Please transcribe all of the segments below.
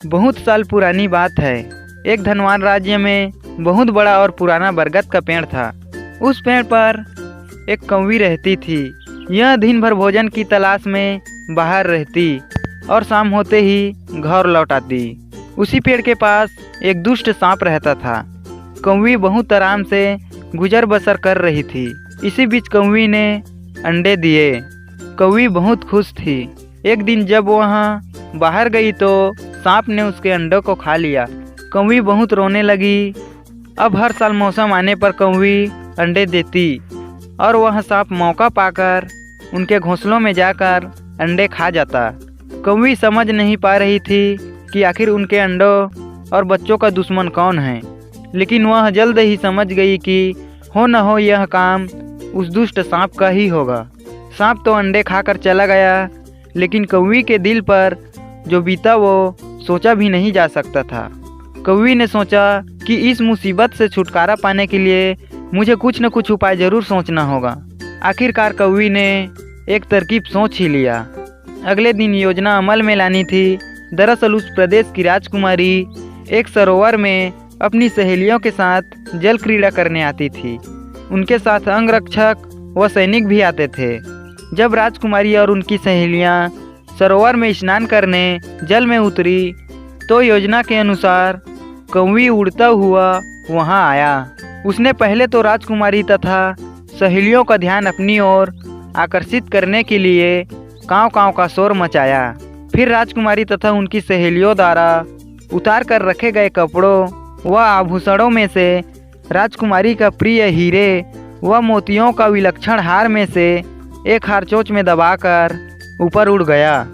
बहुत साल पुरानी बात है। एक धनवान राज्य में बहुत बड़ा और पुराना बरगद का पेड़ था। उस पेड़ पर एक कौवी रहती थी। यह दिन भर भोजन की तलाश में बाहर रहती और शाम होते ही घर लौट आती। उसी पेड़ के पास एक दुष्ट सांप रहता था। कौवी बहुत आराम से गुजर बसर कर रही थी। इसी बीच कौवी ने अंडे दिए। कौवी बहुत खुश थी। एक दिन जब वह बाहर गई तो सांप ने उसके अंडों को खा लिया। कौवी बहुत रोने लगी। अब हर साल मौसम आने पर कौवी अंडे देती और वह सांप मौका पाकर उनके घोंसलों में जाकर अंडे खा जाता। कौवी समझ नहीं पा रही थी कि आखिर उनके अंडों और बच्चों का दुश्मन कौन है, लेकिन वह जल्द ही समझ गई कि हो न हो यह काम उस दुष्ट सांप का ही होगा। सांप तो अंडे खाकर चला गया, लेकिन कौवी के दिल पर जो बीता वो सोचा भी नहीं जा सकता था। कौवी ने सोचा कि इस मुसीबत से छुटकारा पाने के लिए मुझे कुछ न कुछ उपाय जरूर सोचना होगा। आखिरकार कौवी ने एक तरकीब सोच ही लिया। अगले दिन योजना अमल में लानी थी। दरअसल उस प्रदेश की राजकुमारी एक सरोवर में अपनी सहेलियों के साथ जल क्रीड़ा करने आती थी। उनके साथ अंगरक्षक व सैनिक भी आते थे। जब राजकुमारी और उनकी सहेलियां सरोवर में स्नान करने जल में उतरी तो योजना के अनुसार कौवी उड़ता हुआ वहां आया। उसने पहले तो राजकुमारी तथा सहेलियों का ध्यान अपनी ओर आकर्षित करने के लिए काँव काँव का शोर मचाया। फिर राजकुमारी तथा उनकी सहेलियों द्वारा उतार कर रखे गए कपड़ों व आभूषणों में से राजकुमारी का प्रिय हीरे व मोतियों का विलक्षण हार में से एक हार चोंच में दबाकर ऊपर उड़ गया।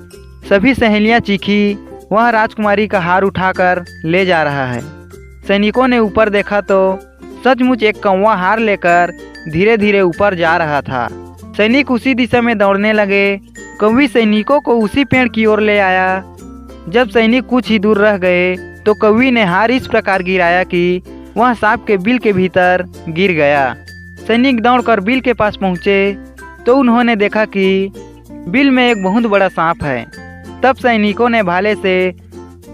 सभी सहेलियां चीखी। वह राजकुमारी का हार उठाकर ले जा रहा है। सैनिकों ने ऊपर देखा तो सचमुच एक कौवा हार लेकर धीरे धीरे ऊपर जा रहा था। सैनिक उसी दिशा में दौड़ने लगे। कौवी सैनिकों को उसी पेड़ की ओर ले आया। जब सैनिक कुछ ही दूर रह गए तो कौवी ने हार इस प्रकार गिराया कि वह सांप के बिल के भीतर गिर गया। सैनिक दौड़कर बिल के पास पहुँचे तो उन्होंने देखा कि बिल में एक बहुत बड़ा सांप है। तब सैनिकों ने भाले से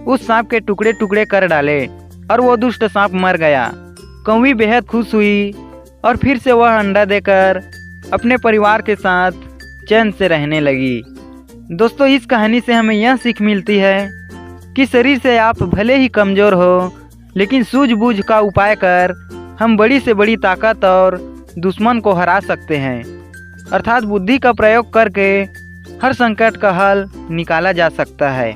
उस सांप के टुकड़े टुकड़े कर डाले और वो दुष्ट सांप मर गया। कौवी बेहद खुश हुई और फिर से वह अंडा देकर अपने परिवार के साथ चैन से रहने लगी। दोस्तों, इस कहानी से हमें यह सीख मिलती है कि शरीर से आप भले ही कमज़ोर हो, लेकिन सूझबूझ का उपाय कर हम बड़ी से बड़ी ताकत और दुश्मन को हरा सकते हैं। अर्थात बुद्धि का प्रयोग करके हर संकट का हल निकाला जा सकता है।